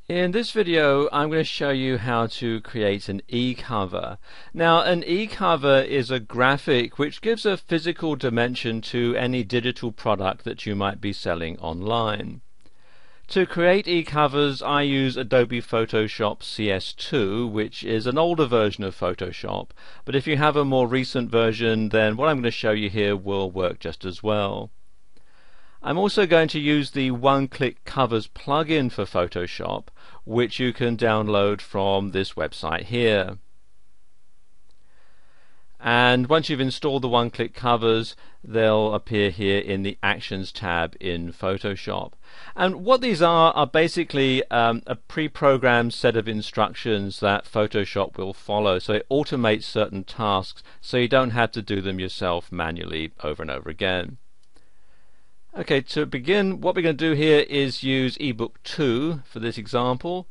In this video I'm going to show you how to create an e-cover. Now an e-cover is a graphic which gives a physical dimension to any digital product that you might be selling online. To create e-covers I use Adobe Photoshop CS2, which is an older version of Photoshop, but if you have a more recent version then what I'm going to show you here will work just as well. I'm also going to use the one-click covers plugin for Photoshop, which you can download from this website here. And once you've installed the one-click covers, they'll appear here in the Actions tab in Photoshop. And what these are basically a pre-programmed set of instructions that Photoshop will follow. So it automates certain tasks so you don't have to do them yourself manually over and over again. Okay, to begin, what we're going to do here is use ebook 2 for this example.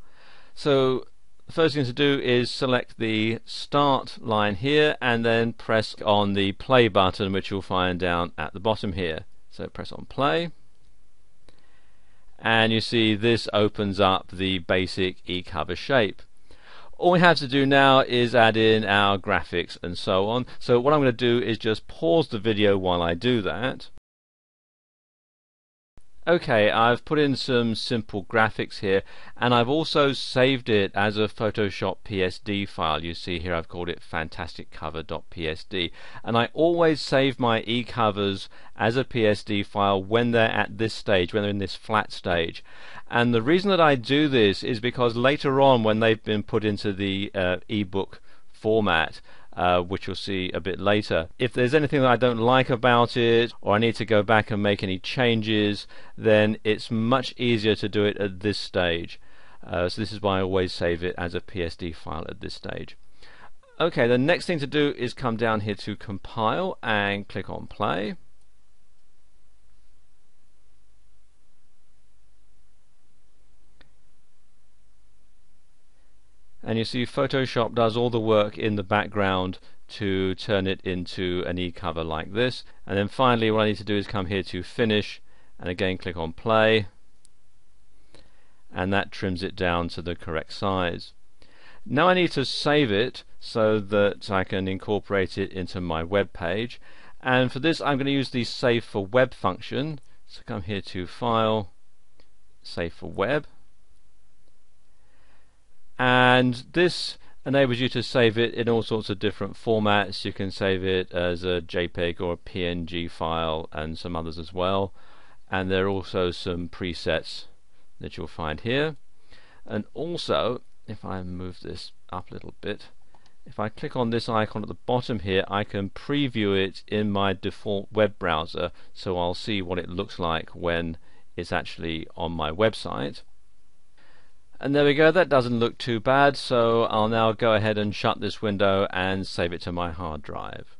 So the first thing to do is select the start line here and then press on the play button, which you'll find down at the bottom here. So press on play and you see this opens up the basic e-cover shape. All we have to do now is add in our graphics and so on. So what I'm going to do is just pause the video while I do that. Okay, I've put in some simple graphics here and I've also saved it as a Photoshop PSD file. You see here I've called it fantasticcover.psd, and I always save my e-covers as a PSD file when they're at this stage, when they're in this flat stage. And the reason that I do this is because later on when they've been put into the ebook format, which you'll see a bit later, if there's anything that I don't like about it or I need to go back and make any changes, then it's much easier to do it at this stage. So this is why I always save it as a PSD file at this stage. Okay, the next thing to do is come down here to compile and click on play. And you see Photoshop does all the work in the background to turn it into an e-cover like this. And then finally what I need to do is come here to finish and again click on play, and that trims it down to the correct size. Now I need to save it so that I can incorporate it into my web page, and for this I'm going to use the Save for Web function. So come here to File, Save for Web, and this enables you to save it in all sorts of different formats. You can save it as a JPEG or a PNG file and some others as well, and there are also some presets that you'll find here. And also, if I move this up a little bit, if I click on this icon at the bottom here, I can preview it in my default web browser, so I'll see what it looks like when it's actually on my website. And there we go, that doesn't look too bad, so I'll now go ahead and shut this window and save it to my hard drive.